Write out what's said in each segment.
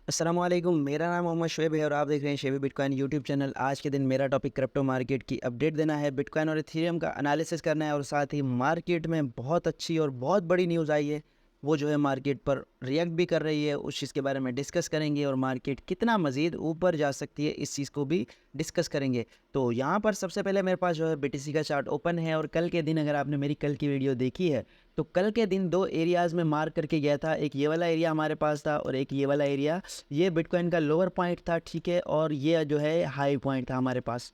अस्सलाम वालेकुम। मेरा नाम मोहम्मद शुएब है और आप देख रहे हैं शेबी बिटकॉइन यूट्यूब चैनल। आज के दिन मेरा टॉपिक क्रिप्टो मार्केट की अपडेट देना है, बिटकॉइन और इथेरियम का एनालिसिस करना है और साथ ही मार्केट में बहुत अच्छी और बहुत बड़ी न्यूज़ आई है, वो जो है मार्केट पर रिएक्ट भी कर रही है। उस चीज़ के बारे में डिस्कस करेंगे और मार्केट कितना मज़ीद ऊपर जा सकती है इस चीज़ को भी डिस्कस करेंगे। तो यहाँ पर सबसे पहले मेरे पास जो है बीटीसी का चार्ट ओपन है और कल के दिन अगर आपने मेरी कल की वीडियो देखी है तो कल के दिन दो एरियाज़ में मार्क करके गया था। एक ये वाला एरिया हमारे पास था और एक ये वाला एरिया, ये बिटकॉइन का लोअर पॉइंट था, ठीक है, और ये जो है हाई पॉइंट था हमारे पास।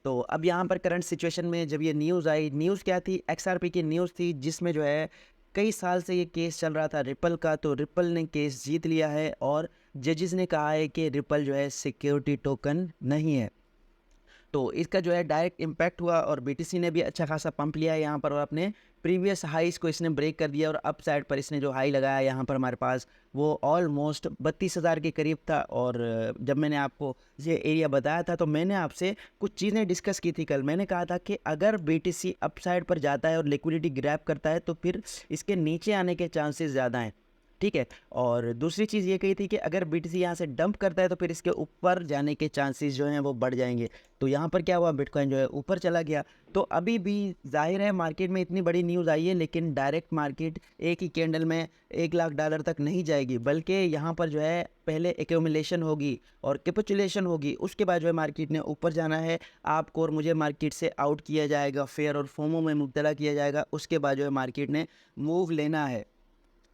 तो अब यहाँ पर करंट सिचुएशन में जब ये न्यूज़ आई, न्यूज़ क्या थी, एक्सआरपी की न्यूज़ थी, जिसमें जो है कई साल से ये केस चल रहा था रिपल का। तो रिपल ने केस जीत लिया है और जजेस ने कहा है कि रिपल जो है सिक्योरिटी टोकन नहीं है। तो इसका जो है डायरेक्ट इम्पैक्ट हुआ और बीटीसी ने भी अच्छा खासा पंप लिया है यहाँ पर और अपने प्रीवियस हाईस को इसने ब्रेक कर दिया और अप साइड पर इसने जो हाई लगाया यहाँ पर हमारे पास वो ऑलमोस्ट 32,000 के करीब था। और जब मैंने आपको ये एरिया बताया था तो मैंने आपसे कुछ चीज़ें डिस्कस की थी कल। मैंने कहा था कि अगर बीटीसी अप साइड पर जाता है और लिक्विडिटी ग्रैब करता है तो फिर इसके नीचे आने के चांसेस ज़्यादा हैं, ठीक है। और दूसरी चीज़ ये कही थी कि अगर बीटीसी यहाँ से डंप करता है तो फिर इसके ऊपर जाने के चांसेस जो हैं वो बढ़ जाएंगे। तो यहाँ पर क्या हुआ, बिटकॉइन जो है ऊपर चला गया। तो अभी भी जाहिर है मार्केट में इतनी बड़ी न्यूज़ आई है, लेकिन डायरेक्ट मार्केट एक ही कैंडल में $1 लाख तक नहीं जाएगी, बल्कि यहाँ पर जो है पहले एक्यूमुलेशन होगी और कैपिचुलेशन होगी, उसके बाद जो है मार्केट ने ऊपर जाना है। आपको और मुझे मार्केट से आउट किया जाएगा, फेयर और फोमो में मुब्तला किया जाएगा, उसके बाद जो है मार्केट ने मूव लेना है।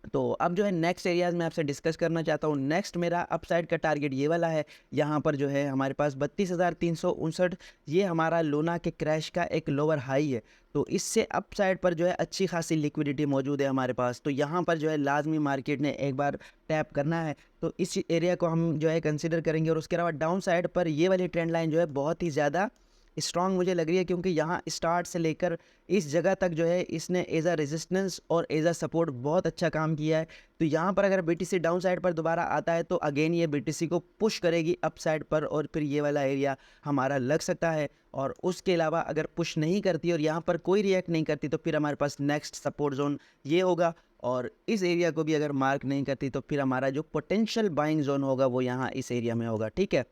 तो अब जो है नेक्स्ट एरियाज़ में आपसे डिस्कस करना चाहता हूँ। नेक्स्ट मेरा अपसाइड का टारगेट ये वाला है। यहाँ पर जो है हमारे पास 32,359, ये हमारा लोना के क्रैश का एक लोअर हाई है। तो इससे अपसाइड पर जो है अच्छी खासी लिक्विडिटी मौजूद है हमारे पास। तो यहाँ पर जो है लाजमी मार्केट ने एक बार टैप करना है, तो इस एरिया को हम जो है कंसिडर करेंगे। और उसके अलावा डाउन साइड पर ये वाली ट्रेंड लाइन जो है बहुत ही ज़्यादा स्ट्रॉन्ग मुझे लग रही है, क्योंकि यहाँ स्टार्ट से लेकर इस जगह तक जो है इसने एज अ रेजिस्टेंस और एज अ सपोर्ट बहुत अच्छा काम किया है। तो यहाँ पर अगर बीटीसी डाउन साइड पर दोबारा आता है तो अगेन ये बीटीसी को पुश करेगी अप साइड पर और फिर ये वाला एरिया हमारा लग सकता है। और उसके अलावा अगर पुश नहीं करती और यहाँ पर कोई रिएक्ट नहीं करती तो फिर हमारे पास नेक्स्ट सपोर्ट जोन ये होगा। और इस एरिया को भी अगर मार्क नहीं करती तो फिर हमारा जो पोटेंशियल बाइंग जोन होगा वो यहाँ इस एरिया में होगा, ठीक है।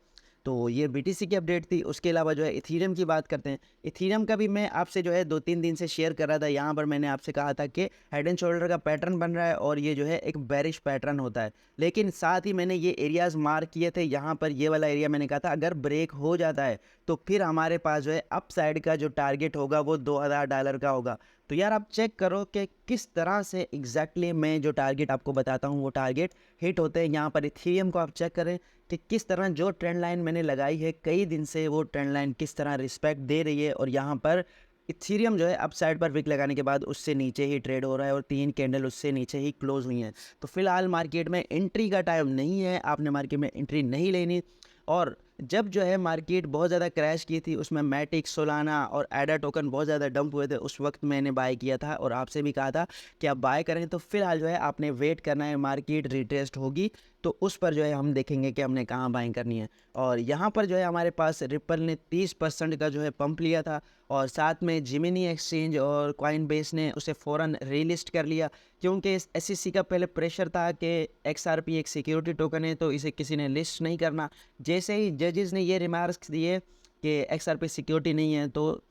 तो ये बीटीसी की अपडेट थी। उसके अलावा जो है इथीरियम की बात करते हैं। इथीरियम का भी मैं आपसे जो है 2-3 दिन से शेयर कर रहा था। यहाँ पर मैंने आपसे कहा था कि हेड एंड शोल्डर का पैटर्न बन रहा है और ये जो है एक बेरिश पैटर्न होता है, लेकिन साथ ही मैंने ये एरियाज़ मार्क किए थे। यहाँ पर ये वाला एरिया मैंने कहा था अगर ब्रेक हो जाता है तो फिर हमारे पास जो है अप साइड का जो टारगेट होगा वो $2,000 का होगा। तो यार आप चेक करो कि किस तरह से एग्जैक्टली मैं जो टारगेट आपको बताता हूँ वो टारगेट हिट होते हैं। यहाँ पर इथीरियम को आप चेक करें कि किस तरह जो ट्रेंड लाइन मैंने लगाई है कई दिन से वो ट्रेंड लाइन किस तरह रिस्पेक्ट दे रही है। और यहाँ पर इथीरियम जो है अप साइड पर विक लगाने के बाद उससे नीचे ही ट्रेड हो रहा है और 3 कैंडल उससे नीचे ही क्लोज हुई हैं। तो फिलहाल मार्केट में एंट्री का टाइम नहीं है, आपने मार्केट में एंट्री नहीं लेनी। और जब जो है मार्केट बहुत ज़्यादा क्रैश की थी उसमें मैटिक, सोलाना और एडा टोकन बहुत ज़्यादा डंप हुए थे, उस वक्त मैंने बाय किया था और आपसे भी कहा था कि आप बाय करें। तो फिलहाल जो है आपने वेट करना है, मार्केट रिटेस्ट होगी तो उस पर जो है हम देखेंगे कि हमने कहाँ बाइंग करनी है। और यहाँ पर जो है हमारे पास रिपल ने 30% का जो है पंप लिया था और साथ में जिमिनी एक्सचेंज और कॉइन बेस ने उसे फ़ौरन रीलिस्ट कर लिया, क्योंकि इस एसईसी का पहले प्रेशर था कि एक्सआरपी एक सिक्योरिटी टोकन है तो इसे किसी ने लिस्ट नहीं करना। जैसे ही जजेस ने ये रिमार्क्स दिए कि एक्सआरपी सिक्योरिटी नहीं है तो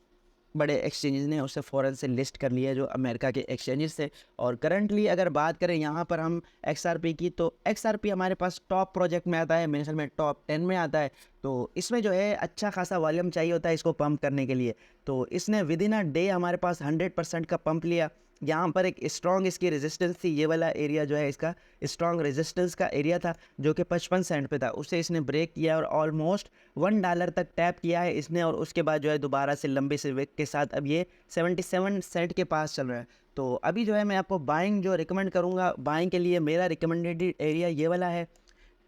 बड़े एक्सचेंजेस ने उसे फ़ौरन से लिस्ट कर लिया, जो अमेरिका के एक्सचेंजेस थे। और करंटली अगर बात करें यहाँ पर हम एक्सआरपी की, तो एक्सआरपी हमारे पास टॉप प्रोजेक्ट में आता है, मेरे ख्याल में टॉप 10 में आता है। तो इसमें जो है अच्छा खासा वॉल्यूम चाहिए होता है इसको पंप करने के लिए। तो इसने विद इन अ डे हमारे पास 100% का पंप लिया। यहाँ पर एक स्ट्रॉन्ग इसकी रेजिस्टेंस थी, ये वाला एरिया जो है इसका स्ट्रॉन्ग रेजिस्टेंस का एरिया था जो कि 55 सेंट पे था, उसे इसने ब्रेक किया और ऑलमोस्ट $1 तक टैप किया है इसने। और उसके बाद जो है दोबारा से लंबे से विक के साथ अब ये 77 सेंट के पास चल रहा है। तो अभी जो है मैं आपको बाइंग जो रिकमेंड करूँगा, बाइंग के लिए मेरा रिकमेंडेड एरिया ये वाला है।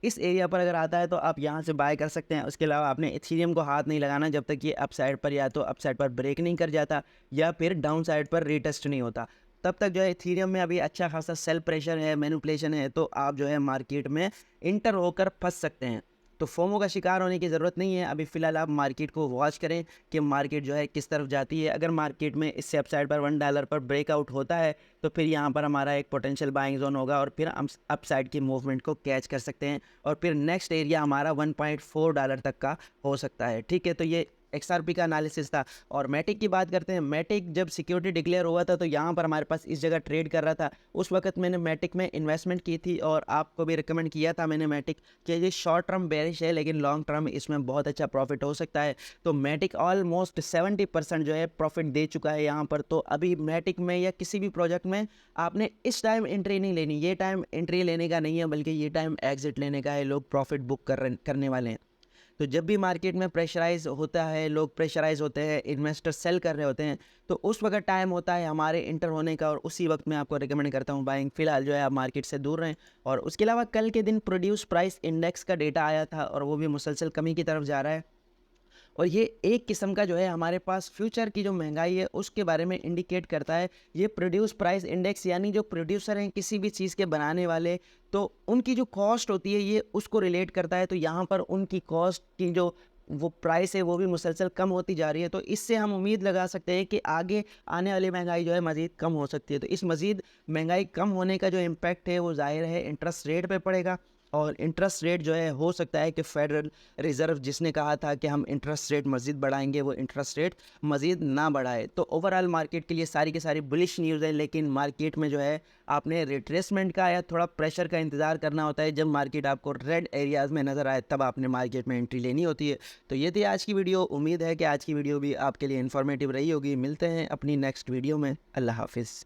इस एरिया पर अगर आता है तो आप यहाँ से बाय कर सकते हैं। उसके अलावा आपने इथीरियम को हाथ नहीं लगाना जब तक ये अप साइड पर या तो अप साइड पर ब्रेक नहीं कर जाता या फिर डाउन साइड पर रीटेस्ट नहीं होता। तब तक जो है इथीरियम में अभी अच्छा खासा सेल प्रेशर है, मैनिपुलेशन है, तो आप जो है मार्केट में इंटर होकर फंस सकते हैं। तो फोमो का शिकार होने की ज़रूरत नहीं है। अभी फ़िलहाल आप मार्केट को वॉच करें कि मार्केट जो है किस तरफ जाती है। अगर मार्केट में इससे अपसाइड पर $1 पर ब्रेकआउट होता है तो फिर यहाँ पर हमारा एक पोटेंशियल बाइंग जोन होगा और फिर हम अपसाइड की मूवमेंट को कैच कर सकते हैं और फिर नेक्स्ट एरिया हमारा $1.4 तक का हो सकता है। ठीक है, तो ये XRP का एनालिसिस था। और मैटिक की बात करते हैं। मैटिक जब सिक्योरिटी डिक्लेयर हुआ था तो यहाँ पर हमारे पास इस जगह ट्रेड कर रहा था। उस वक्त मैंने मैटिक में इन्वेस्टमेंट की थी और आपको भी रिकमेंड किया था मैंने मैटिक कि ये शॉर्ट टर्म बेरिश है लेकिन लॉन्ग टर्म इसमें बहुत अच्छा प्रॉफिट हो सकता है। तो मैटिक ऑलमोस्ट 70% जो है प्रॉफिट दे चुका है यहाँ पर। तो अभी मैटिक में या किसी भी प्रोजेक्ट में आपने इस टाइम एंट्री नहीं लेनी। ये टाइम एंट्री लेने का नहीं है बल्कि ये टाइम एग्जिट लेने का है। लोग प्रॉफिट बुक करने वाले हैं। तो जब भी मार्केट में प्रेशराइज होता है, लोग प्रेशराइज होते हैं, इन्वेस्टर सेल कर रहे होते हैं, तो उस वक्त टाइम होता है हमारे इंटर होने का और उसी वक्त मैं आपको रिकमेंड करता हूँ बाइंग। फिलहाल जो है आप मार्केट से दूर रहें। और उसके अलावा कल के दिन प्रोड्यूस प्राइस इंडेक्स का डेटा आया था और वो भी मुसलसल कमी की तरफ जा रहा है और ये एक किस्म का जो है हमारे पास फ्यूचर की जो महंगाई है उसके बारे में इंडिकेट करता है। ये प्रोड्यूस प्राइस इंडेक्स यानी जो प्रोड्यूसर हैं किसी भी चीज़ के बनाने वाले, तो उनकी जो कॉस्ट होती है ये उसको रिलेट करता है। तो यहाँ पर उनकी कॉस्ट की जो वो प्राइस है वो भी मुसलसल कम होती जा रही है। तो इससे हम उम्मीद लगा सकते हैं कि आगे आने वाली महंगाई जो है मज़ीद कम हो सकती है। तो इस मज़ीद महंगाई कम होने का जो इम्पैक्ट है वो ज़ाहिर है इंटरेस्ट रेट पे पड़ेगा। और इंटरेस्ट रेट जो है हो सकता है कि फेडरल रिज़र्व जिसने कहा था कि हम इंटरेस्ट रेट मज़ीद बढ़ाएंगे वो इंटरेस्ट रेट मज़ीद ना बढ़ाए। तो ओवरऑल मार्केट के लिए सारी की सारी बुलिश न्यूज़ है। लेकिन मार्केट में जो है आपने रिट्रेसमेंट का या थोड़ा प्रेशर का इंतज़ार करना होता है। जब मार्केट आपको रेड एरियाज़ में नज़र आए तब आपने मार्केट में एंट्री लेनी होती है। तो ये थी आज की वीडियो। उम्मीद है कि आज की वीडियो भी आपके लिए इन्फॉर्मेटिव रही होगी। मिलते हैं अपनी नेक्स्ट वीडियो में। अल्लाह हाफिज़।